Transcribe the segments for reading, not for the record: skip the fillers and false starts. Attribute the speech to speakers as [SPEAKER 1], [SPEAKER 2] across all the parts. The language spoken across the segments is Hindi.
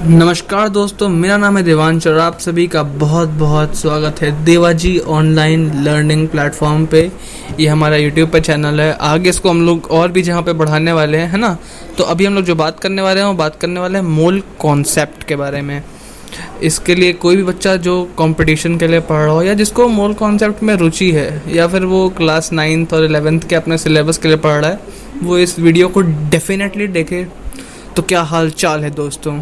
[SPEAKER 1] नमस्कार दोस्तों, मेरा नाम है देवांश और आप सभी का बहुत बहुत स्वागत है देवाजी ऑनलाइन लर्निंग प्लेटफॉर्म पे। ये हमारा यूट्यूब पे चैनल है। आगे इसको हम लोग और भी जहाँ पे बढ़ाने वाले हैं, है ना। तो अभी हम लोग जो बात करने वाले हैं वो बात करने वाले हैं मोल कॉन्सेप्ट के बारे में। इसके लिए कोई भी बच्चा जो कंपटीशन के लिए पढ़ रहा हो या जिसको मोल कॉन्सेप्ट में रुचि है या फिर वो क्लास 9th और 11th के अपने सिलेबस के लिए पढ़ रहा है, वो इस वीडियो को डेफिनेटली देखे। तो क्या हाल चाल है दोस्तों,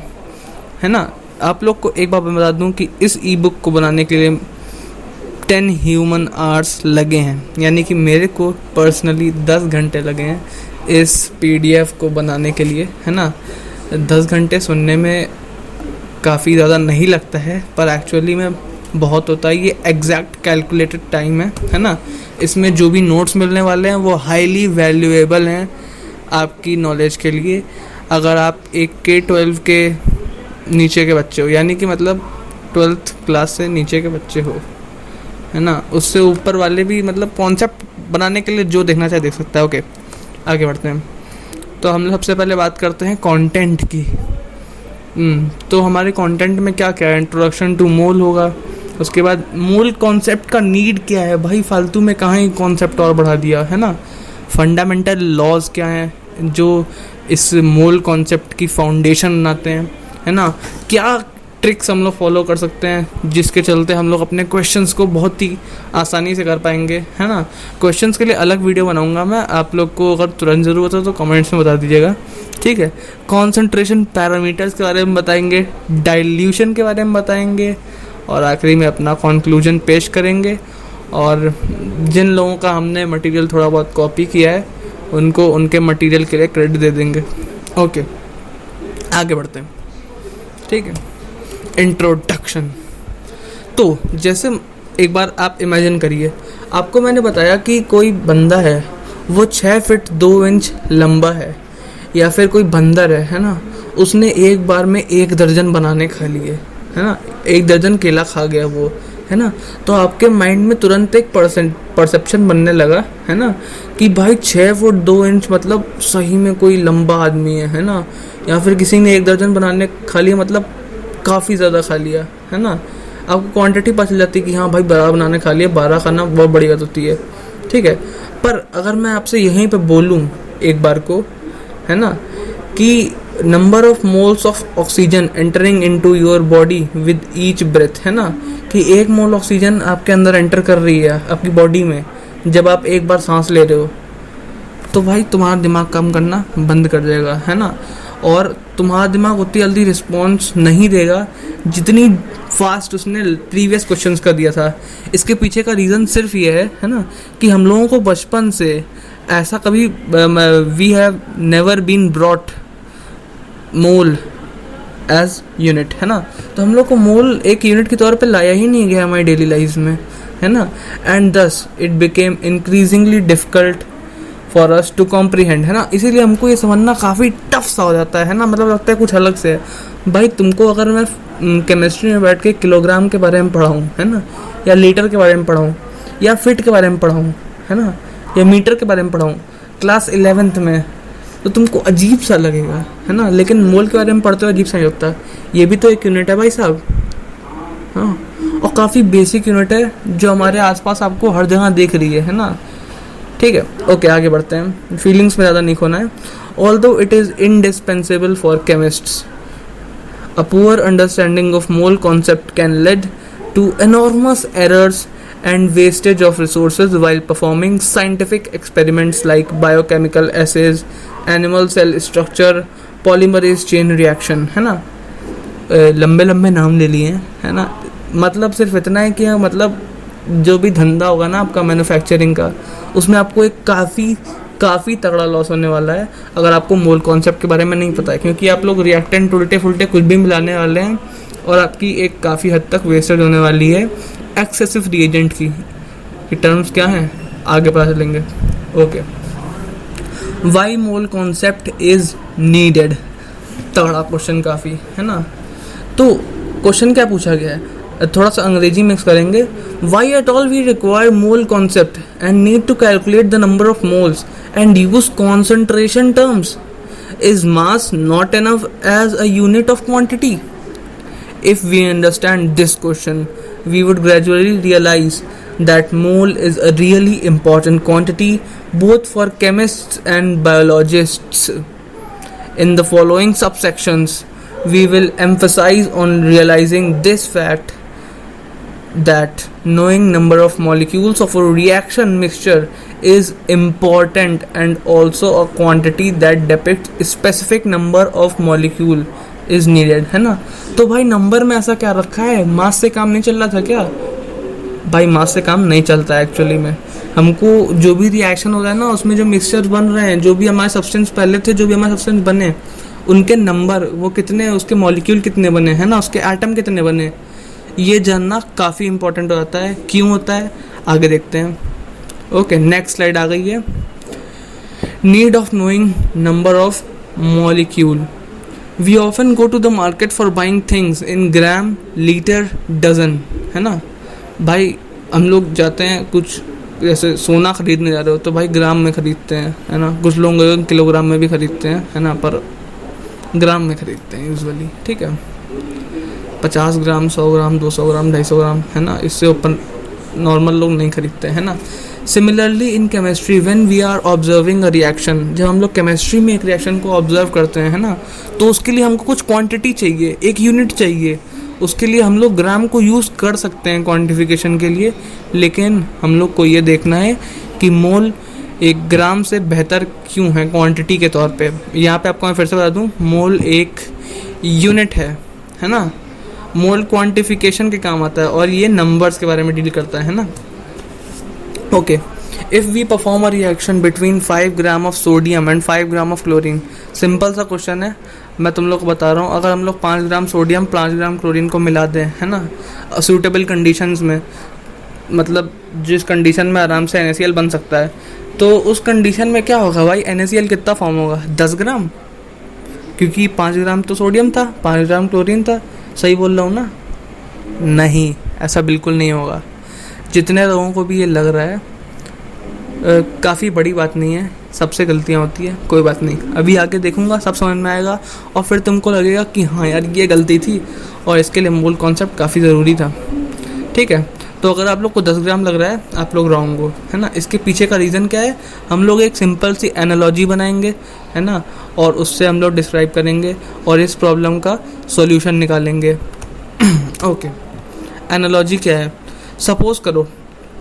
[SPEAKER 1] है ना। आप लोग को एक बात मैं बता दूं कि इस ई बुक को बनाने के लिए 10 ह्यूमन आवर्स लगे हैं, यानी कि मेरे को पर्सनली 10 घंटे लगे हैं इस पीडीएफ को बनाने के लिए, है ना। 10 घंटे सुनने में काफ़ी ज़्यादा नहीं लगता है, पर एक्चुअली में बहुत होता है। ये एग्जैक्ट कैलकुलेटेड टाइम है ना। इसमें जो भी नोट्स मिलने वाले हैं वो हाईली वैल्यूएबल हैं आपकी नॉलेज के लिए। अगर आप एक K-12 के नीचे के बच्चे हो, यानी कि मतलब 12th क्लास से नीचे के बच्चे हो, है ना, उससे ऊपर वाले भी मतलब कॉन्सेप्ट बनाने के लिए जो देखना चाहे देख सकता है। ओके, आगे बढ़ते हैं। तो हम सबसे पहले बात करते हैं कंटेंट की। तो हमारे कंटेंट में क्या क्या है, इंट्रोडक्शन टू मोल होगा। उसके बाद मोल कॉन्सेप्ट का नीड क्या है, भाई फालतू में कहाँ ही कॉन्सेप्ट और बढ़ा दिया, है ना। फंडामेंटल लॉज क्या हैं जो इस मोल कॉन्सेप्ट की फाउंडेशन बनाते हैं, है ना। क्या ट्रिक्स हम लोग फॉलो कर सकते हैं जिसके चलते हम लोग अपने क्वेश्चंस को बहुत ही आसानी से कर पाएंगे, है ना। क्वेश्चंस के लिए अलग वीडियो बनाऊंगा मैं, आप लोग को अगर तुरंत ज़रूरत हो तो कमेंट्स में बता दीजिएगा, ठीक है। कंसंट्रेशन पैरामीटर्स के बारे में बताएंगे, डाइल्यूशन के बारे में बताएंगे और आखिरी में अपना कंक्लूजन पेश करेंगे। और जिन लोगों का हमने मटेरियल थोड़ा बहुत कॉपी किया है उनको उनके मटेरियल के लिए क्रेडिट दे देंगे। ओके, आगे बढ़ते हैं, ठीक है। इंट्रोडक्शन। तो जैसे एक बार आप इमेजिन करिए, आपको मैंने बताया कि कोई बंदा है, वो 6 फीट 2 इंच लंबा है, या फिर कोई बंदर है ना, उसने एक बार में 1 दर्जन बनाने खा लिए, है ना, 1 दर्जन केला खा गया वो, है ना। तो आपके माइंड में तुरंत एक परसेप्शन बनने लगा, है ना, कि भाई 6 फुट 2 इंच मतलब सही में कोई लंबा आदमी है ना। या फिर किसी ने 1 दर्जन बनाने खा लिया मतलब काफ़ी ज़्यादा खा लिया, है ना। आपको क्वांटिटी पता चल जाती है कि हाँ भाई 12 बनाने खा लिया, 12 खाना बहुत बड़ी बात होती है, ठीक है। पर अगर मैं आपसे यहीं पे बोलूँ एक बार को, है ना, कि number of moles of oxygen entering into your body with each breath, है ना, कि 1 मोल ऑक्सीजन आपके अंदर एंटर कर रही है आपकी बॉडी में जब आप एक बार सांस ले रहे हो, तो भाई तुम्हारा दिमाग काम करना बंद कर जाएगा, है ना। और तुम्हारा दिमाग उतनी जल्दी रिस्पॉन्स नहीं देगा जितनी फास्ट उसने प्रीवियस क्वेश्चंस का दिया था। इसके पीछे का रीज़न सिर्फ ये है ना, कि हम लोगों को बचपन से ऐसा कभी we have never been brought mole as unit, है ना। तो हम लोग को मोल एक यूनिट के तौर पे लाया ही नहीं गया हमारी डेली लाइफ में, है ना। And thus it became increasingly difficult for us to comprehend, है ना। इसीलिए हमको ये समझना काफ़ी टफ सा हो जाता है ना, मतलब लगता है कुछ अलग से है। भाई तुमको अगर मैं केमिस्ट्री में बैठ के किलोग्राम के बारे में पढ़ाऊँ, है ना, या लीटर के बारे में पढ़ाऊँ, या फिट के बारे में पढ़ाऊँ, है ना, या मीटर के बारे में पढ़ाऊँ क्लास 11th में, तो तुमको अजीब सा लगेगा, है ना। लेकिन मोल के बारे में पढ़ते हो अजीब सा नहीं लगता। ये भी तो एक यूनिट है भाई साहब, हाँ, और काफ़ी बेसिक यूनिट है जो हमारे आसपास आपको हर जगह देख रही है ना, ठीक है। ओके, आगे बढ़ते हैं, फीलिंग्स में ज़्यादा नहीं खोना है। Although it is indispensable for chemists, a poor understanding of mole concept can lead to enormous errors and wastage of resources while performing scientific experiments like biochemical assays, animal cell structure, polymerase chain reaction, है ना। लंबे लंबे नाम ले लिए हैं, है ना। मतलब सिर्फ इतना है कि मतलब जो भी धंधा होगा ना आपका मैन्युफैक्चरिंग का, उसमें आपको एक काफ़ी तगड़ा लॉस होने वाला है अगर आपको मोल कॉन्सेप्ट के बारे में नहीं पता है, क्योंकि आप लोग रिएक्टेंट उल्टे फुलटे कुछ भी मिलाने वाले हैं और आपकी एक काफ़ी हद तक वेस्टेज होने वाली है एक्सेसिव रिएजेंट की टर्म्स क्या हैं आगे पता चलेंगे। Okay, why mole concept is needed, तगड़ा क्वेश्चन काफ़ी, है ना। तो क्वेश्चन क्या पूछा गया है, थोड़ा सा अंग्रेजी मिक्स करेंगे। Why at all we require mole concept and need to calculate the number of moles and use concentration terms? Is mass not enough as a unit of quantity? If we understand this question, we would gradually realize that mole is a really important quantity both for chemists and biologists. In the following subsections, we will emphasize on realizing this fact that knowing number of molecules of a reaction mixture is important and also a quantity that depicts specific number of molecule is needed, है ना। तो भाई नंबर में ऐसा क्या रखा है, मास से काम नहीं चल रहा था क्या? भाई मास से काम नहीं चलता है एक्चुअली में। हमको जो भी रिएक्शन हो रहा है ना, उसमें जो मिक्सचर बन रहे हैं, जो भी हमारे सब्सटेंस पहले थे, जो भी हमारे सब्सटेंस बने, उनके नंबर वो कितने, उसके मॉलिक्यूल कितने बने, है ना, उसके एटम कितने बने, ये जानना काफ़ी इंपॉर्टेंट होता है। क्यों होता है आगे देखते हैं। ओके, नेक्स्ट स्लाइड आ गई है। Need of knowing number of molecule. We often go to the market for buying things in gram, litre, dozen, है ना। भाई हम लोग जाते हैं, कुछ जैसे सोना खरीदने जा रहे हो तो भाई ग्राम में ख़रीदते हैं, है ना। कुछ लोग किलोग्राम में भी ख़रीदते हैं, है ना, पर ग्राम में ख़रीदते हैं यूजुअली, ठीक है। 50 ग्राम, 100 ग्राम, 200 ग्राम, 250 ग्राम, है ना, इससे ऊपर नॉर्मल लोग नहीं खरीदते, है ना। Similarly in chemistry when we are observing a reaction, जब हम लोग केमिस्ट्री में एक रिएक्शन को ऑब्जर्व करते हैं, है ना, तो उसके लिए हमको कुछ क्वांटिटी चाहिए, एक यूनिट चाहिए। उसके लिए हम लोग ग्राम को यूज़ कर सकते हैं क्वांटिफिकेशन के लिए, लेकिन हम लोग को ये देखना है कि मोल एक ग्राम से बेहतर क्यों है क्वांटिटी के तौर पे। यहाँ पे आपको मैं फिर से बता दूँ, मोल एक यूनिट है ना। मोल क्वांटिफिकेशन के काम आता है और ये नंबर्स के बारे में डील करता है ना। Okay, if we perform a reaction between 5 gram of sodium and 5 gram of chlorine, simple सा क्वेश्चन है, मैं तुम लोग को बता रहा हूँ। अगर हम लोग 5 ग्राम सोडियम 5 ग्राम क्लोरीन को मिला दें, है ना, सूटेबल कंडीशंस में, मतलब जिस कंडीशन में आराम से NaCl बन सकता है, तो उस कंडीशन में क्या होगा भाई, NaCl कितना फॉर्म होगा, 10 ग्राम, क्योंकि 5 ग्राम तो सोडियम था, 5 ग्राम क्लोरीन था। सही बोल रहा हूँ ना? नहीं, ऐसा बिल्कुल नहीं होगा। जितने लोगों को भी ये लग रहा है, काफ़ी बड़ी बात नहीं है, सबसे गलतियाँ होती है, कोई बात नहीं, अभी आगे देखूंगा सब समझ में आएगा और फिर तुमको लगेगा कि हाँ यार ये गलती थी और इसके लिए मोल कॉन्सेप्ट काफ़ी ज़रूरी था, ठीक है। तो अगर आप लोग को 10 ग्राम लग रहा है, आप लोग रॉन्ग हो, है ना। इसके पीछे का रीज़न क्या है, हम लोग एक सिंपल सी एनालॉजी बनाएंगे, है ना, और उससे हम लोग डिस्क्राइब करेंगे और इस प्रॉब्लम का सॉल्यूशन निकालेंगे। ओके, एनालॉजी क्या है। सपोज़ करो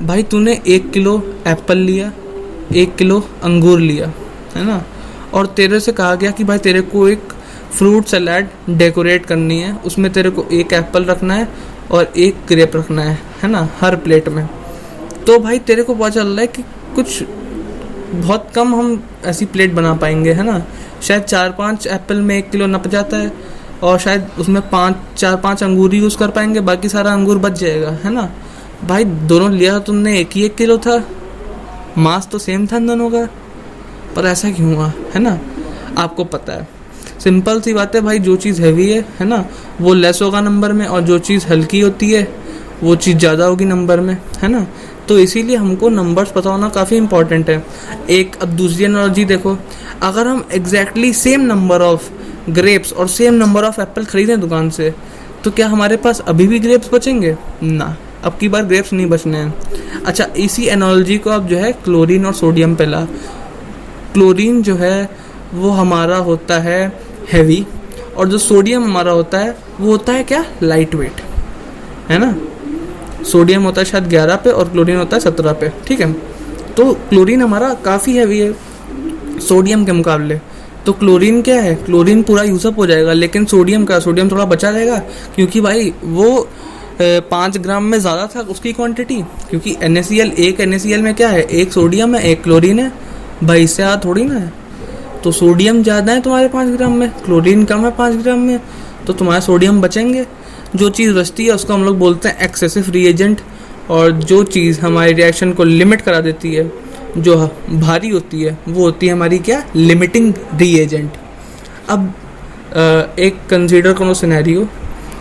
[SPEAKER 1] भाई तूने 1 किलो एप्पल लिया, 1 किलो अंगूर लिया, है ना, और तेरे से कहा गया कि भाई तेरे को एक फ्रूट सलाद डेकोरेट करनी है, उसमें तेरे को 1 एप्पल रखना है और 1 ग्रेप रखना है ना, हर प्लेट में। तो भाई तेरे को पता चल रहा है कि कुछ बहुत कम हम ऐसी प्लेट बना पाएंगे, है ना। शायद 4-5 एप्पल में 1 किलो नप जाता है और शायद उसमें 4-5 अंगूर यूज़ कर पाएंगे, बाकी सारा अंगूर बच जाएगा, है ना। भाई दोनों लिया तुमने, एक ही 1 किलो था, मास तो सेम था दोनों का, पर ऐसा क्यों हुआ, है ना। आपको पता है, सिंपल सी बात है भाई, जो चीज़ हैवी है ना, वो लेस होगा नंबर में, और जो चीज़ हल्की होती है वो चीज़ ज़्यादा होगी नंबर में, है ना। तो इसीलिए हमको नंबर्स पता होना काफ़ी इंपॉर्टेंट है। एक अब दूसरी एनालॉजी देखो, अगर हम exactly same number of grapes और सेम नंबर ऑफ एप्पल खरीदें दुकान से, तो क्या हमारे पास अभी भी ग्रेप्स बचेंगे? ना, अब की बार ग्रेप्स नहीं बचने हैं। अच्छा, इसी एनालॉजी को अब जो है क्लोरीन और सोडियम पे ला। क्लोरीन जो है वो हमारा होता है हैवी, और जो सोडियम हमारा होता है वो होता है क्या, लाइट वेट, है ना। सोडियम होता है शायद 11 पे और क्लोरीन होता है 17 पे, ठीक है। तो क्लोरीन हमारा काफ़ी हैवी है सोडियम के मुकाबले। तो क्लोरीन क्या है, क्लोरीन पूरा यूज़अप हो जाएगा, लेकिन सोडियम का, सोडियम थोड़ा बचा रहेगा, क्योंकि भाई वो 5 ग्राम में ज़्यादा था उसकी क्वांटिटी, क्योंकि NaCl, एक NaCl में क्या है, 1 सोडियम है 1 क्लोरीन है, भाई इससे ज़्यादा थोड़ी ना है। तो सोडियम ज़्यादा है तुम्हारे 5 ग्राम में, क्लोरीन कम है 5 ग्राम में, तो तुम्हारे सोडियम बचेंगे। जो चीज़ बचती है उसको हम लोग बोलते हैं एक्सेसिव रिएजेंट, और जो चीज़ हमारी रिएक्शन को लिमिट करा देती है, जो भारी होती है, वो होती है हमारी क्या, लिमिटिंग रिएजेंट। अब एक कंसीडर करो सिनेरियो,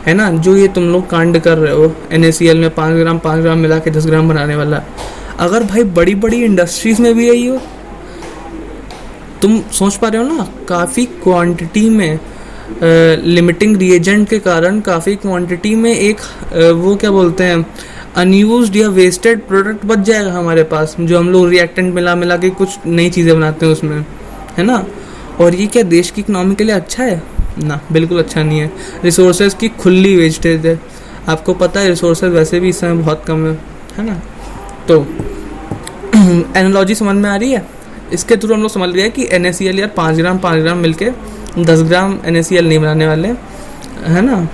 [SPEAKER 1] है ना, जो ये तुम लोग कांड कर रहे हो NaCl में 5 ग्राम मिला के 10 ग्राम बनाने वाला, अगर भाई बड़ी बड़ी इंडस्ट्रीज़ में भी यही हो, तुम सोच पा रहे हो ना, काफ़ी क्वांटिटी में लिमिटिंग रिएजेंट के कारण काफ़ी क्वांटिटी में एक वो क्या बोलते हैं अनयूज्ड या वेस्टेड प्रोडक्ट बच जाएगा हमारे पास, जो हम लोग रिएक्टेंट मिला मिला के कुछ नई चीज़ें बनाते हैं उसमें, है ना। और ये क्या देश की इकनॉमी के लिए अच्छा है? ना, बिल्कुल अच्छा नहीं है। रिसोर्सेज की खुली वेस्टेज है। आपको पता है रिसोर्सेज वैसे भी इस समय बहुत कम है ना। तो एनालॉजी समझ में आ रही है? इसके थ्रू हम लोग समझ गए कि NaCl यार 5 ग्राम मिलके 10 ग्राम NaCl नहीं बनाने वाले, है ना।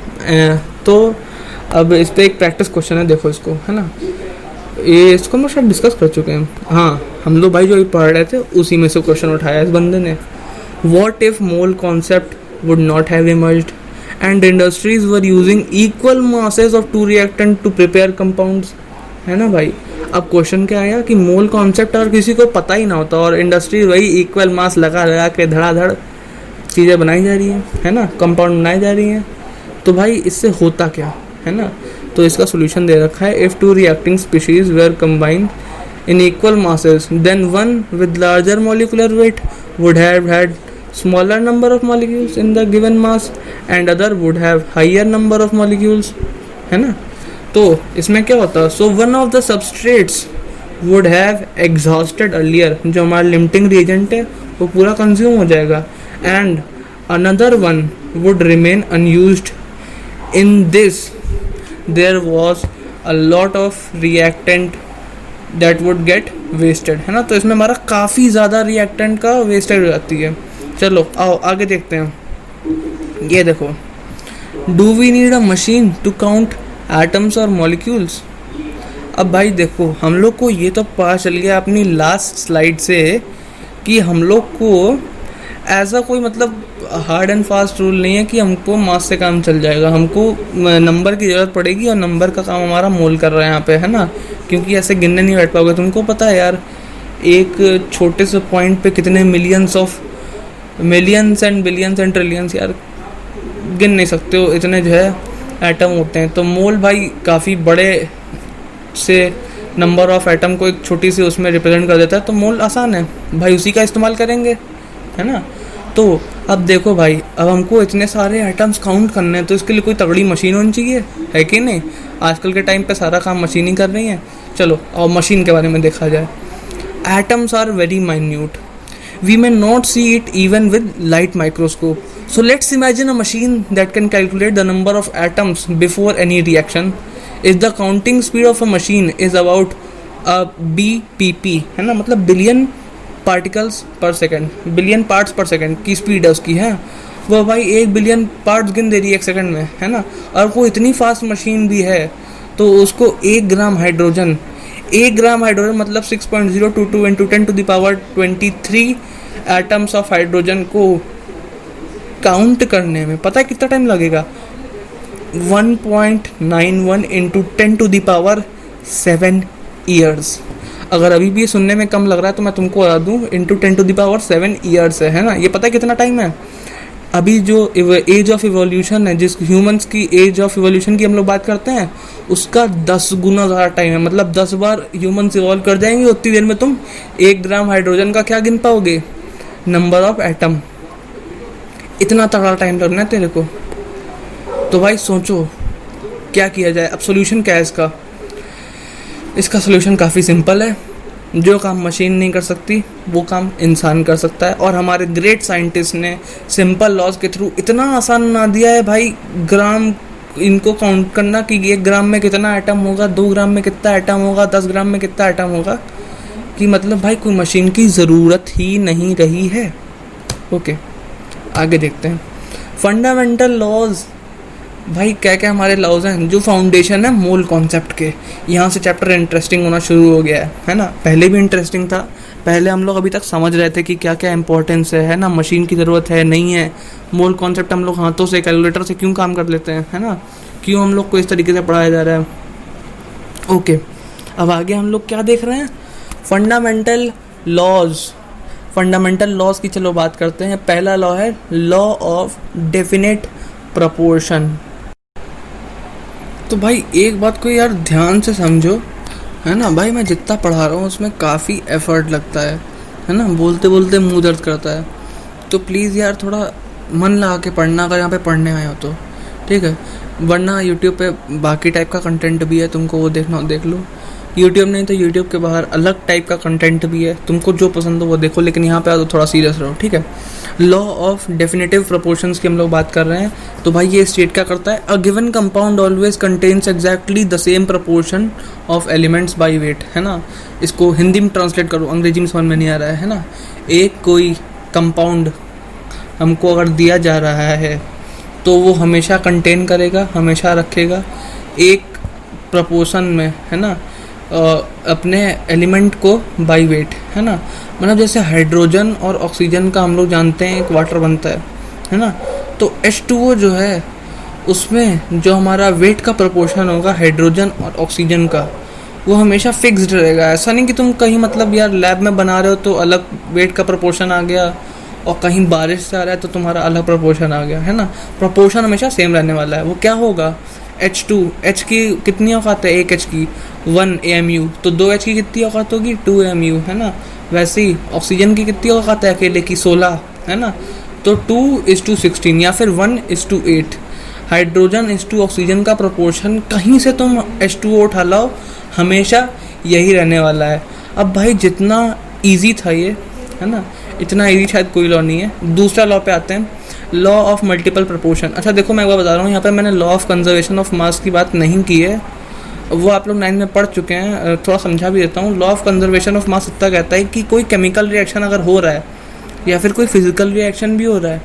[SPEAKER 1] तो अब इस पर एक प्रैक्टिस क्वेश्चन है, देखो इसको, है ना। ये इसको हम लोग शायद डिस्कस कर चुके हैं। हाँ, हम लोग भाई जो भी पढ़ रहे थे उसी में से क्वेश्चन उठाया इस बंदे ने। What if mole concept would not have emerged and industries were using equal masses of two reactant to prepare compounds, है ना भाई। अब क्वेश्चन क्या आया कि मोल कॉन्सेप्ट अगर किसी को पता ही ना होता और इंडस्ट्री वही इक्वल मास लगा लगा के धड़ाधड़ चीज़ें बनाई जा रही है ना, कंपाउंड बनाई जा रही हैं, तो भाई इससे होता क्या, है ना। तो इसका सोल्यूशन दे रखा है, if two reacting species were combined in equal masses, then one with larger molecular weight would have had smaller number of molecules in the given mass and other would have higher number of molecules, है ना। तो इसमें क्या होता, so one of the substrates would have exhausted earlier, जो हमारा limiting reagent है वो पूरा कंज्यूम हो जाएगा, and another one would remain unused. In this there was a lot of reactant that would get wasted, है ना। तो इसमें हमारा काफ़ी ज़्यादा रिएक्टेंट का वेस्टेज हो जाती है। चलो आओ आगे देखते हैं। ये देखो, do we need a machine to count atoms और मॉलिक्यूल्स। अब भाई देखो, हम लोग को ये तो पता चल गया अपनी लास्ट स्लाइड से कि हम लोग को ऐसा कोई मतलब हार्ड एंड फास्ट रूल नहीं है कि हमको मास से काम चल जाएगा, हमको नंबर की ज़रूरत पड़ेगी और नंबर का काम हमारा मोल कर रहा है यहाँ पे, है ना। क्योंकि ऐसे गिनने नहीं बैठ पाओगे। तुमको पता है यार, एक छोटे से पॉइंट पे कितने millions and billions and trillions यार गिन नहीं सकते हो, इतने जो है एटम होते हैं। तो मोल भाई काफ़ी बड़े से नंबर ऑफ एटम को एक छोटी सी उसमें रिप्रेजेंट कर देता है। तो मोल आसान है भाई, उसी का इस्तेमाल करेंगे, है ना। तो अब देखो भाई, अब हमको इतने सारे आइटम्स काउंट करने हैं तो इसके लिए कोई तगड़ी मशीन होनी चाहिए, है कि नहीं। आजकल के टाइम पे सारा काम मशीन ही कर रही है। चलो और मशीन के बारे में देखा जाए, atoms are very minute, we may not see it even with light microscope. So let's imagine a machine that can calculate the number of atoms before any reaction. If the counting speed of a machine is about a BPP, है ना, मतलब बिलियन पार्टिकल्स पर सेकेंड, बिलियन पार्ट्स पर सेकेंड की स्पीड है उसकी, है वो भाई 1 बिलियन पार्ट्स गिन दे रही है 1 सेकंड में, है ना। और वो इतनी फास्ट मशीन भी है तो उसको 1 ग्राम हाइड्रोजन मतलब 6.022 into 10 to the power 23 atoms of hydrogen को काउंट करने में पता है कितना टाइम लगेगा? 1.91 into 10 to the power 7 years. अगर अभी भी ये सुनने में कम लग रहा है तो मैं तुमको बता दूँ, into 10 to the power 7 years है ना। ये पता है कितना टाइम है? अभी जो एज ऑफ इवोल्यूशन है, जिस ह्यूमंस की एज ऑफ इवोल्यूशन की हम लोग बात करते हैं, उसका 10 गुना ज़्यादा टाइम है। मतलब 10 बार ह्यूमंस इवॉल्व कर जाएंगे, उतनी देर में तुम 1 ग्राम हाइड्रोजन का क्या गिन पाओगे? Number of atom. इतना तगड़ा टाइम लगना है तेरे को। तो भाई सोचो क्या किया जाए। अब सोल्यूशन क्या है इसका? इसका सोल्यूशन काफ़ी सिंपल है। जो काम मशीन नहीं कर सकती वो काम इंसान कर सकता है। और हमारे ग्रेट साइंटिस्ट ने सिंपल लॉज के थ्रू इतना आसान बना दिया है भाई, ग्राम इनको काउंट करना कि 1 ग्राम में कितना एटम होगा, 2 ग्राम में कितना एटम होगा, 10 ग्राम में कितना एटम होगा, कि मतलब भाई कोई मशीन की ज़रूरत ही नहीं रही है। ओके आगे देखते हैं। फंडामेंटल लॉज, भाई क्या क्या हमारे लॉज हैं जो फाउंडेशन है मोल कॉन्सेप्ट के। यहाँ से चैप्टर इंटरेस्टिंग होना शुरू हो गया है ना। पहले भी इंटरेस्टिंग था, पहले हम लोग अभी तक समझ रहे थे कि क्या क्या इंपॉर्टेंस है ना, मशीन की ज़रूरत है नहीं है, मोल कॉन्सेप्ट हम लोग हाथों से कैलकुलेटर से क्यों काम कर लेते हैं, है ना, क्यों हम लोग को इस तरीके से पढ़ाया जा रहा है। ओके अब आगे हम लोग क्या देख रहे हैं? Fundamental laws. फंडामेंटल लॉज की चलो बात करते हैं। पहला लॉ है लॉ ऑफ डेफिनेट प्रपोर्शन। तो भाई एक बात को यार ध्यान से समझो, है ना भाई, मैं जितना पढ़ा रहा हूँ उसमें काफ़ी एफर्ट लगता है ना, बोलते बोलते मुंह दर्द करता है। तो प्लीज़ यार थोड़ा मन लगा के पढ़ना अगर यहाँ पे पढ़ने आए हो तो, ठीक है। वरना यूट्यूब पे बाकी टाइप का कंटेंट भी है, तुमको वो देखना हो देख लो। यूट्यूब नहीं तो यूट्यूब के बाहर अलग टाइप का कंटेंट भी है, तुमको जो पसंद हो वो देखो, लेकिन यहाँ पे आ तो थोड़ा सीरियस रहो, ठीक है। लॉ ऑफ डेफिनेटिव प्रोपोर्शंस की हम लोग बात कर रहे हैं। तो भाई ये स्टेट क्या करता है, a given compound always contains exactly the same proportion of elements by wait, है ना। इसको हिंदी में ट्रांसलेट करो, अंग्रेजी में समझ में नहीं आ रहा है ना। एक कोई कंपाउंड हमको अगर दिया जा रहा है तो वो हमेशा कंटेन करेगा, हमेशा रखेगा एक प्रोपोर्शन में, है ना, अपने एलिमेंट को बाई वेट, है ना। मतलब जैसे हाइड्रोजन और ऑक्सीजन का हम लोग जानते हैं एक वाटर बनता है ना। तो H2O जो है उसमें जो हमारा वेट का प्रोपोर्शन होगा हाइड्रोजन और ऑक्सीजन का, वो हमेशा फिक्स्ड रहेगा। ऐसा नहीं कि तुम कहीं मतलब यार लैब में बना रहे हो तो अलग वेट का प्रोपोर्शन आ गया और कहीं बारिश से आ रहा है तो तुम्हारा अलग प्रोपोर्शन आ गया, है ना। प्रोपोर्शन हमेशा सेम रहने वाला है। वो क्या होगा, H2, H की कितनी औकात है, एक H की 1 AMU, तो 2 H की कितनी औकात होगी 2 AMU, है ना। वैसे ही ऑक्सीजन की कितनी औकात है अकेले की 16, है ना। तो 2:16 या फिर 1:8। हाइड्रोजन इस टू ऑक्सीजन का प्रोपोर्शन कहीं से तुम H2O उठा लाओ हमेशा यही रहने वाला है। अब भाई जितना इजी था ये, है ना, इतना इजी शायद कोई लॉ नहीं है। दूसरा लॉ पे आते हैं, लॉ ऑफ मल्टीपल प्रोपोर्शन। अच्छा देखो मैं एक बार बता रहा हूँ, यहाँ पे मैंने law of conservation of mass की बात नहीं की है, वो आप लोग 9 में पढ़ चुके हैं, थोड़ा समझा भी देता हूँ। Law of conservation of mass इतना कहता है कि कोई केमिकल रिएक्शन अगर हो रहा है या फिर कोई फिजिकल रिएक्शन भी हो रहा है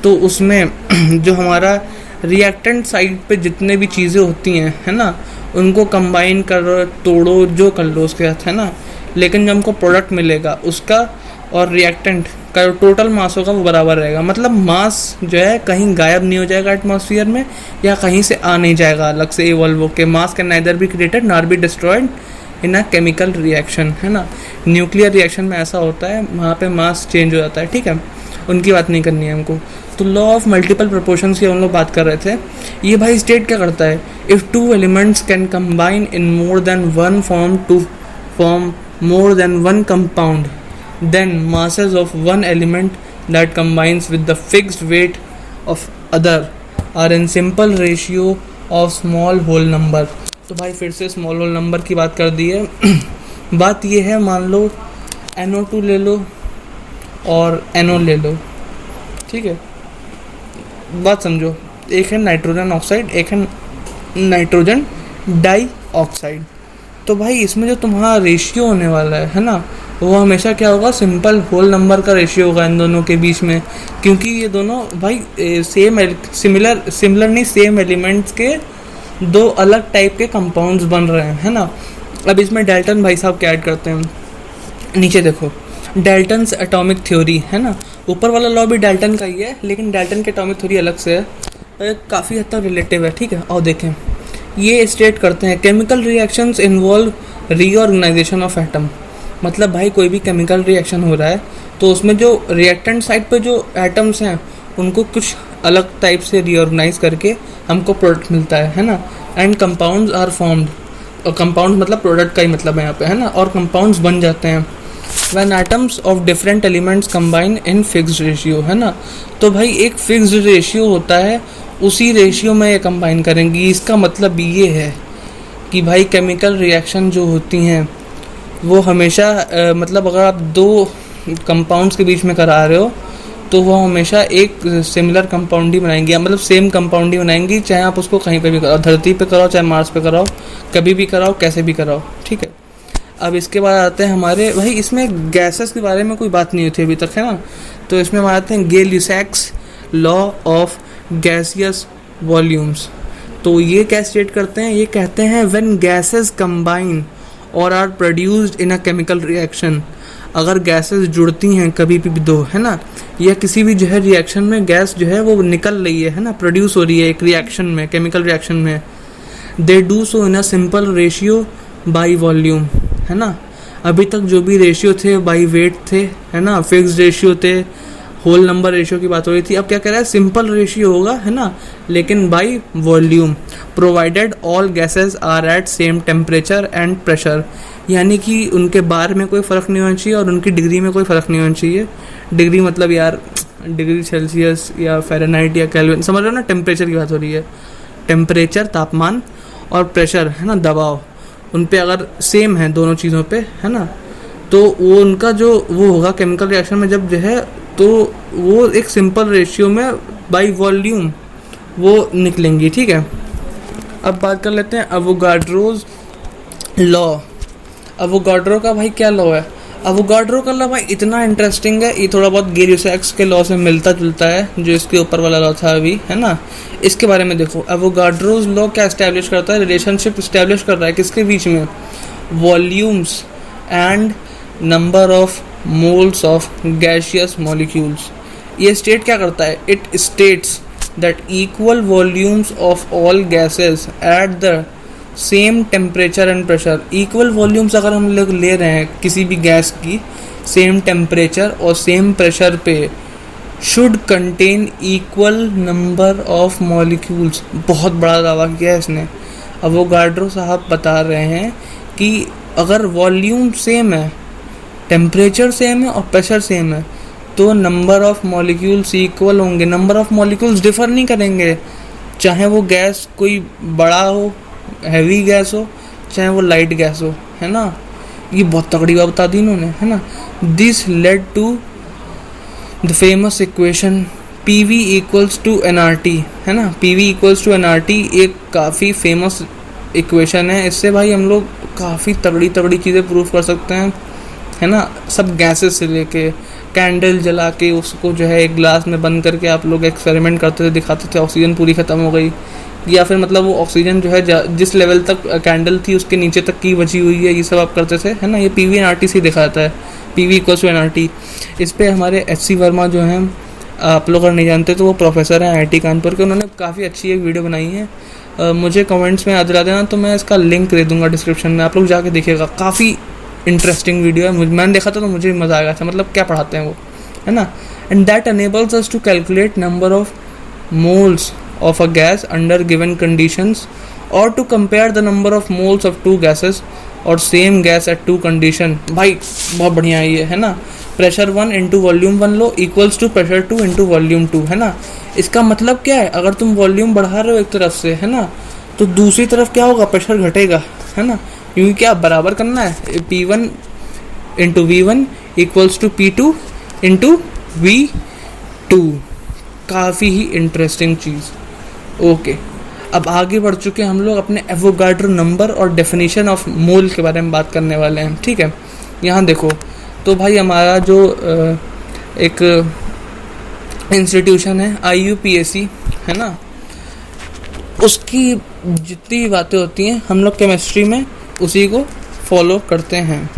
[SPEAKER 1] तो उसमें जो हमारा रिएक्टेंट साइड पे जितने भी चीज़ें होती हैं, है ना, उनको कंबाइन करो, तोड़ो, जो कर लो उसके साथ, है ना, लेकिन जब हमको प्रोडक्ट मिलेगा उसका और रिएक्टेंट का टोटल मास होगा वो बराबर रहेगा। मतलब मास जो है कहीं गायब नहीं हो जाएगा एटमॉस्फेयर में या कहीं से आ नहीं जाएगा अलग से इवॉल्व होके। मास can neither be created nor be destroyed in a chemical reaction, है ना। न्यूक्लियर रिएक्शन में ऐसा होता है, वहाँ पे मास चेंज हो जाता है, ठीक है, उनकी बात नहीं करनी है हमको। तो लॉ ऑफ मल्टीपल प्रोपोर्शंस की हम लोग बात कर रहे थे। ये भाई स्टेट क्या करता है, if two elements can combine in more than one form to form more than one compound, then masses of one element that combines with the fixed weight of other are in simple ratio of small whole number। तो भाई फिर से स्मॉल होल नंबर की बात कर दी है। बात ये है, मान लो NO2 ले लो और NO ले लो, ठीक है, बात समझो, एक है नाइट्रोजन ऑक्साइड, एक है नाइट्रोजन डाई ऑक्साइड। तो भाई इसमें जो तुम्हारा रेशियो होने वाला है ना, वो हमेशा क्या होगा, सिंपल होल नंबर का रेशियो होगा इन दोनों के बीच में, क्योंकि ये दोनों भाई सिमिलर नहीं, सेम एलिमेंट्स के दो अलग टाइप के कंपाउंड्स बन रहे हैं, है ना। अब इसमें डाल्टन भाई साहब क्या ऐड करते हैं, नीचे देखो, डाल्टन्स एटॉमिक थ्योरी, है ना। ऊपर वाला लॉ भी डाल्टन का ही है, लेकिन डाल्टन की एटॉमिक थ्योरी अलग से है, काफ़ी हद तक रिलेटिव है, ठीक है। और देखें, ये स्टेट करते हैं chemical reactions involve reorganisation of atom. मतलब भाई कोई भी केमिकल रिएक्शन हो रहा है तो उसमें जो रिएक्टेंट साइड पे जो एटम्स हैं उनको कुछ अलग टाइप से रीऑर्गेनाइज करके हमको प्रोडक्ट मिलता है ना। एंड कंपाउंड्स आर फॉर्म्ड, और कंपाउंड मतलब प्रोडक्ट का ही मतलब है यहाँ पे, है ना। और कंपाउंड्स बन जाते हैं when atoms of different elements combine in fixed ratio, है ना। तो भाई एक फिक्स्ड रेशियो होता है, उसी रेशियो में ये कंबाइन करेंगी। इसका मतलब ये है कि भाई केमिकल रिएक्शन जो होती हैं वो हमेशा मतलब अगर आप दो कंपाउंड्स के बीच में करा रहे हो तो वो हमेशा एक सिमिलर कंपाउंड ही बनाएंगी, मतलब सेम कंपाउंड ही बनाएंगी, चाहे आप उसको कहीं पे भी कराओ, धरती पे कराओ चाहे मार्स पे कराओ, कभी भी कराओ, कैसे भी कराओ, ठीक है। अब इसके बाद आते हैं हमारे भाई, इसमें गैसेस के बारे में कोई बात नहीं हुई थी अभी तक, है ना। तो इसमें हम आते हैं Gay Lussac's law of gaseous volumes. तो ये क्या स्टेट करते हैं, ये कहते हैं व्हेन गैसेस कंबाइन और are produced in a chemical reaction, अगर गैसेस जुड़ती हैं कभी भी दो, है ना, या किसी भी जो है रिएक्शन में गैस जो है वो निकल रही है ना, प्रोड्यूस हो रही है एक रिएक्शन में, केमिकल रिएक्शन में, they do so in a simple ratio by volume, है ना। अभी तक जो भी रेशियो थे बाई वेट थे, है ना, फिक्स्ड रेशियो थे, होल नंबर रेशियो की बात हो रही थी। अब क्या कह रहा है, सिंपल रेशियो होगा, है ना, लेकिन by volume, provided all gases are at same temperature and pressure, यानी कि उनके बार में कोई फ़र्क नहीं होना चाहिए और उनकी डिग्री में कोई फ़र्क नहीं होना चाहिए। डिग्री मतलब यार डिग्री सेल्सियस या फ़ारेनहाइट या केल्विन, समझ रहे हो ना, टेम्परेचर की बात हो रही है। टेम्परेचर, तापमान, और प्रेशर है ना, दबाव, उन पे अगर सेम है दोनों चीज़ों पे, है ना, तो वो उनका जो वो होगा केमिकल रिएक्शन में जब जो है, तो वो एक सिंपल रेशियो में बाई वॉल्यूम वो निकलेंगी, ठीक है। अब बात कर लेते हैं अवोगाड्रोज लॉ। अवोगाड्रो का भाई क्या लॉ है? अवोगाड्रो का लॉ भाई इतना इंटरेस्टिंग है, ये थोड़ा बहुत गिब्स के लॉ से मिलता जुलता है, जो इसके ऊपर वाला लॉ था अभी, है ना। इसके बारे में देखो, अवोगाड्रोज लॉ क्या एस्टैब्लिश करता है? रिलेशनशिप इस्टेब्लिश कर रहा है किसके बीच में? Volumes and number of moles of gaseous molecules. ये स्टेट क्या करता है? It states that equal volumes of all gases at the same temperature and pressure. Equal volumes अगर हम लोग ले रहे हैं किसी भी गैस की, सेम टेम्परेचर और सेम प्रेशर पे, should contain equal number of molecules. बहुत बड़ा दावा किया है इसने। अवोगाड्रो साहब बता रहे हैं कि अगर वॉल्यूम सेम है, टेम्परेचर सेम है और प्रेशर सेम है, तो नंबर ऑफ मॉलिक्यूल्स इक्वल होंगे। नंबर ऑफ मॉलिक्यूल्स डिफर नहीं करेंगे, चाहे वो गैस कोई बड़ा हो, हैवी गैस हो, चाहे वो लाइट गैस हो, है ना। ये बहुत तगड़ी बात बता दी इन्होंने, है ना। This led to the famous equation PV equals to nRT, है ना। PV इक्वल्स टू nRT एक काफ़ी फेमस इक्वेशन है। इससे भाई हम लोग काफ़ी तगड़ी तगड़ी चीज़ें प्रूव कर सकते हैं, है ना। सब गैसेस से लेके कैंडल जला के उसको जो है एक ग्लास में बंद करके आप लोग एक्सपेरिमेंट करते थे, दिखाते थे, ऑक्सीजन पूरी ख़त्म हो गई, या फिर मतलब वो ऑक्सीजन जो है जिस लेवल तक कैंडल थी उसके नीचे तक की बची हुई है, ये सब आप करते थे, है ना। ये PV nRT से दिखाता है, PV इक्वल्स टू nRT। इस पे हमारे HC वर्मा जो हैं, आप लोग अगर नहीं जानते तो वो प्रोफेसर हैं IIT कानपुर के, उन्होंने काफ़ी अच्छी एक वीडियो बनाई है। मुझे कमेंट्स में याद दिला देना, तो मैं इसका लिंक दे दूँगा डिस्क्रिप्शन में, आप लोग जाके देखिएगा। काफ़ी इंटरेस्टिंग वीडियो है, मैंने देखा था तो मुझे मज़ा आ गया था, मतलब क्या पढ़ाते हैं वो, है ना। And that enables us to calculate number of moles of a gas under given conditions, or to compare the number of moles of two gases or same gas at two condition। भाई बहुत बढ़िया है ये, है ना। प्रेशर 1 इंटू वॉल्यूम 1 लो equals to pressure 2 into volume 2, है ना। इसका मतलब क्या है? अगर तुम वॉल्यूम बढ़ा रहे हो एक तरफ से, है ना, तो दूसरी तरफ क्या होगा? प्रेशर घटेगा, है ना, क्योंकि क्या बराबर करना है। P1 into V1 equals to P2 into V2। काफ़ी ही इंटरेस्टिंग चीज़। ओके, अब आगे बढ़ चुके हम लोग अपने एवोगाड्रो नंबर और डेफिनेशन ऑफ मोल के बारे में बात करने वाले हैं, ठीक है। यहाँ देखो, तो भाई हमारा जो एक इंस्टीट्यूशन है IUPAC, है ना, उसकी जितनी बातें होती हैं हम लोग केमिस्ट्री में उसी को फॉलो करते हैं,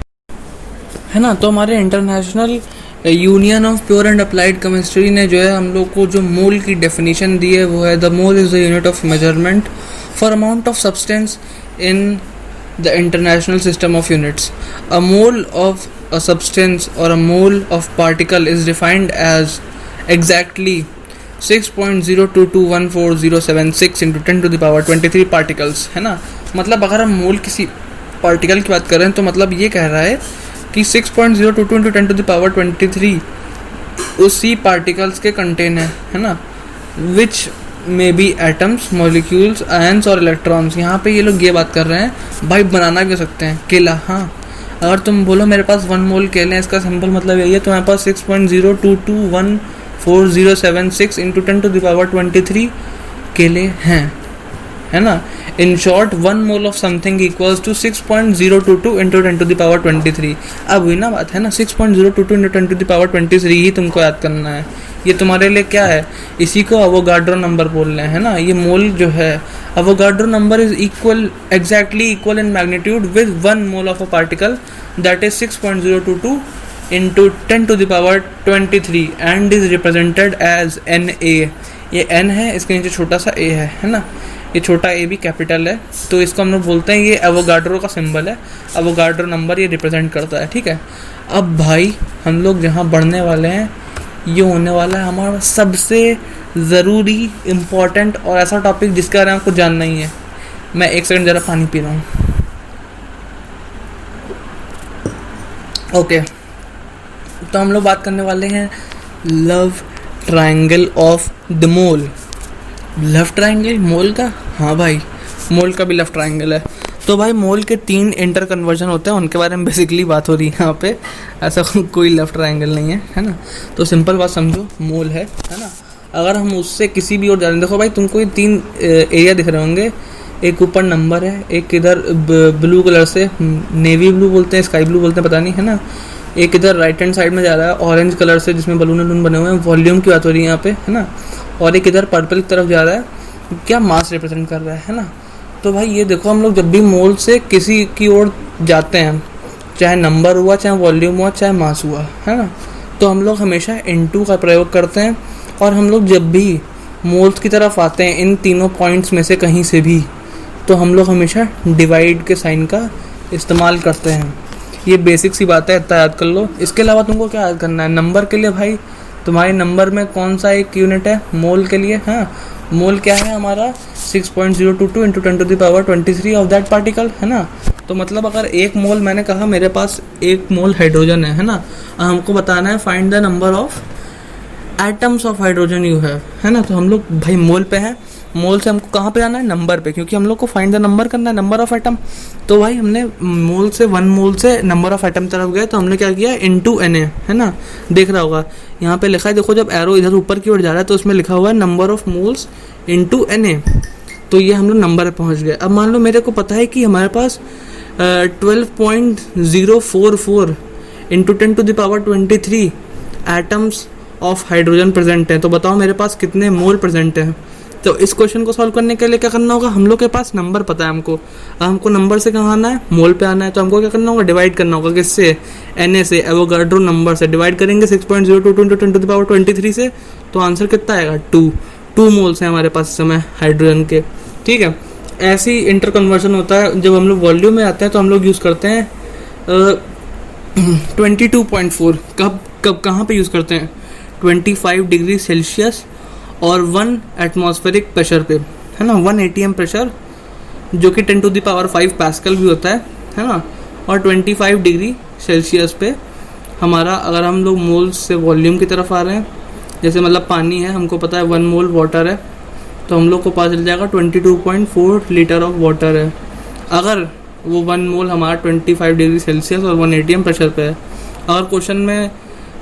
[SPEAKER 1] है ना। तो हमारे international union of pure and applied chemistry ने जो है हम लोग को जो मोल की डेफिनेशन दी है वो है, the mole is the unit of measurement for amount of substance in the International System of Units. A mole of a substance और a mole of particle is defined as exactly 6.02214076 into 10 to the power 23 particles, है ना। मतलब अगर हम मोल किसी पार्टिकल की बात कर रहे हैं तो मतलब ये कह रहा है कि 6.022 इंटू 10 to the power 23 उसी पार्टिकल्स के कंटेन है ना, which may be atoms, molecules, ions और इलेक्ट्रॉन्स। यहाँ पे ये लोग ये बात कर रहे हैं, भाई बनाना भी हो सकते हैं केला। हाँ, अगर तुम बोलो मेरे पास 1 मोल केले हैं, इसका सिंपल मतलब यही है, तुम्हारे पास 6.02214076 इंटू 10 to the power 23 केले हैं, है ना। In short 1 mole of something equals to 6.022 into 10 to the power 23। अब हुई ना बात, है ना। 6.022 इंटू 10 to the power 23 ही तुमको याद करना है। ये तुम्हारे लिए क्या है? इसी को अवोगाड्रो नंबर बोल रहे हैं ना। ये मोल जो है, Avogadro number is equal, exactly equal in magnitude with 1 mole of a particle, that is 6.022 into 10 to the power 23 and is represented as NA। ये N है, इसके नीचे छोटा सा A है ना। ये छोटा A भी कैपिटल है, तो इसको हम लोग बोलते हैं, ये एवोगाड्रो का सिंबल है। एवोगाड्रो नंबर ये रिप्रेजेंट करता है, ठीक है। अब भाई हम लोग जहाँ बढ़ने वाले हैं, ये होने वाला है हमारा सबसे ज़रूरी, इम्पॉर्टेंट और ऐसा टॉपिक जिसके बारे में आपको जानना ही है। मैं एक सेकंड ज़रा पानी पी रहा हूँ। ओके, तो हम लोग बात करने वाले हैं love triangle of the mole. Left triangle mole का, हाँ भाई मोल का भी लेफ्ट ट्राइंगल है। तो भाई मोल के 3 इंटर कन्वर्जन होते हैं, उनके बारे में बेसिकली बात हो रही है यहाँ पे। ऐसा कोई लेफ्ट ट्राइंगल नहीं है ना। तो सिंपल बात समझो, मोल है ना। अगर हम उससे किसी भी और जाने, देखो भाई तुमको ये 3 एरिया दिख रहे होंगे। एक ऊपर नंबर है, एक इधर ब्लू कलर से, नेवी ब्लू बोलते हैं, स्काई ब्लू बोलते हैं, पता नहीं है ना। एक इधर राइट हैंड साइड में जा रहा है ऑरेंज कलर से, जिसमें बलून वलून बने हुए हैं, वॉल्यूम की बात हो रही है यहाँ पे, है ना। और एक इधर पर्पल की तरफ जा रहा है, क्या मास रिप्रेजेंट कर रहा है ना। तो भाई ये देखो, हम लोग जब भी मोल से किसी की ओर जाते हैं, चाहे नंबर हुआ, चाहे वॉल्यूम हुआ, चाहे मास हुआ, है ना, तो हम लोग हमेशा N2 का प्रयोग करते हैं। और हम लोग जब भी मोल्स की तरफ आते हैं इन तीनों पॉइंट्स में से कहीं से भी, तो हम लोग हमेशा डिवाइड के साइन का इस्तेमाल करते हैं। ये बेसिक सी बात है, इतना याद कर लो। इसके अलावा तुमको क्या याद करना है? नंबर के लिए भाई तुम्हारे नंबर में कौन सा एक यूनिट है मोल के लिए? हाँ, मोल क्या है हमारा? 6.022 इंटू 10⁻23 ऑफ दैट पार्टिकल, है ना। तो मतलब अगर एक मोल, मैंने कहा मेरे पास एक मोल हाइड्रोजन है ना, हमको बताना है find the number of atoms of hydrogen you have, है ना। तो हम लोग भाई मोल पे हैं, मोल से हमको कहाँ पे जाना है? नंबर पे, क्योंकि हम लोग को फाइंड द नंबर करना है, नंबर ऑफ एटम। तो भाई हमने मोल से 1 मोल से नंबर ऑफ एटम तरफ गए, तो हमने क्या किया? इनटू Na, है ना। देख रहा होगा यहाँ पे लिखा है, देखो जब एरो इधर ऊपर की ओर जा रहा है तो उसमें लिखा हुआ है number of moles into Na। तो ये हम लोग नंबर पे पहुँच गए। अब मान लो मेरे को पता है कि हमारे पास 12.044 into 10⁻23 atoms of hydrogen present है। तो बताओ मेरे पास कितने मोल प्रेजेंट हैं? तो इस क्वेश्चन को सॉल्व करने के लिए क्या करना होगा? हम लोग के पास नंबर पता है हमको, हमको नंबर से कहाँ आना है? मोल पे आना है। तो हमको क्या करना होगा? डिवाइड करना होगा। किससे? Na से, एवोगाड्रो नंबर से डिवाइड करेंगे 6.022 इंटू 10⁻23 से। तो आंसर कितना आएगा? 2 मोल्स हैं हमारे पास इस समय हाइड्रोजन के, ठीक है। ऐसे ही इंटर कन्वर्जन होता है जब हम लोग वॉल्यूम में आते हैं, तो हम लोग यूज़ करते हैं 22.4। कब कहाँ पे यूज़ करते हैं? 25 डिग्री सेल्सियस और 1 एटमॉस्फेरिक प्रेशर पे, है ना। 1 atm प्रेशर, जो कि 10⁵ पास्कल भी होता है ना। और 25 डिग्री सेल्सियस पे हमारा, अगर हम लोग मोल्स से वॉल्यूम की तरफ आ रहे हैं, जैसे मतलब पानी है, हमको पता है 1 मोल वाटर है, तो हम लोग को पता चल जाएगा 22.4 लीटर ऑफ वाटर है। अगर वो 1 मोल हमारा 25 डिग्री सेल्सियस और 1 atm प्रेशर पे है। अगर क्वेश्चन में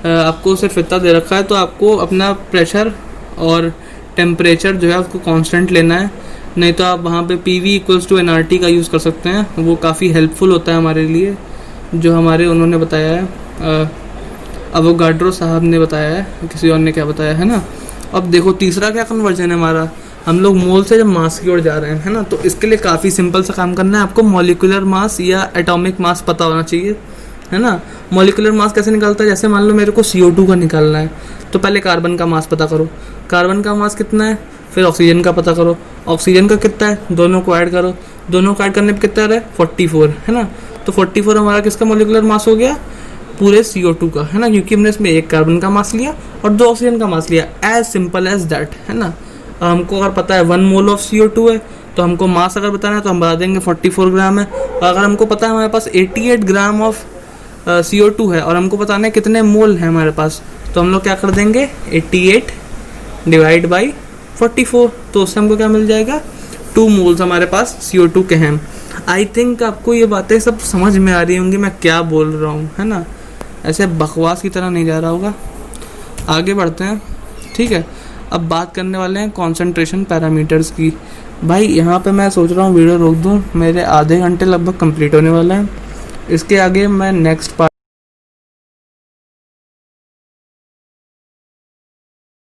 [SPEAKER 1] आपको सिर्फ इतना दे रखा है, तो आपको अपना प्रेशर और टेम्परेचर जो है उसको कांस्टेंट लेना है, नहीं तो आप वहाँ पे PV = nRT का यूज़ कर सकते हैं। वो काफ़ी हेल्पफुल होता है हमारे लिए, जो हमारे उन्होंने बताया है, एवोगाड्रो साहब ने बताया है, किसी और ने क्या बताया है ना। अब देखो तीसरा क्या कन्वर्जन है हमारा, हम लोग मोल से जब मास की ओर जा रहे हैं, है ना। तो इसके लिए काफ़ी सिंपल सा काम करना है, आपको मॉलिक्यूलर मास या एटॉमिक मास पता होना चाहिए, है ना। मॉलिक्यूलर मास कैसे निकालता है? जैसे मान लो मेरे को CO2 का निकालना है, तो पहले कार्बन का मास पता करो, कार्बन का मास कितना है, फिर ऑक्सीजन का पता करो, ऑक्सीजन का कितना है, दोनों को ऐड करो, दोनों को ऐड करने पे कितना आ रहा है? 44, है ना। तो 44 हमारा किसका मॉलिक्यूलर मास हो गया? पूरे CO2 का, है ना, क्योंकि हमने इसमें 1 कार्बन का मास लिया और 2 ऑक्सीजन का मास लिया। एज सिंपल एज दैट, है ना। हमको अगर पता है 1 मोल ऑफ CO2 है, तो हमको मास अगर बताना है तो हम बता देंगे 44 ग्राम है। और अगर हमको पता है हमारे पास 88 ग्राम ऑफ CO2 है और हमको बताना है कितने मोल है हमारे पास, तो हम लोग क्या कर देंगे? 88 डिवाइड बाई 44, तो उससे हमको क्या मिल जाएगा? 2 मोल्स हमारे पास CO2 के हैं। आई थिंक आपको ये बातें सब समझ में आ रही होंगी मैं क्या बोल रहा हूँ, है ना। ऐसे बकवास की तरह नहीं जा रहा होगा। आगे बढ़ते हैं, ठीक है। अब बात करने वाले हैं कॉन्सेंट्रेशन पैरामीटर्स की। भाई यहाँ पे मैं सोच रहा हूँ वीडियो रोक दूँ, मेरे आधे घंटे लगभग कंप्लीट होने वाला है। इसके आगे मैं नेक्स्ट पार्ट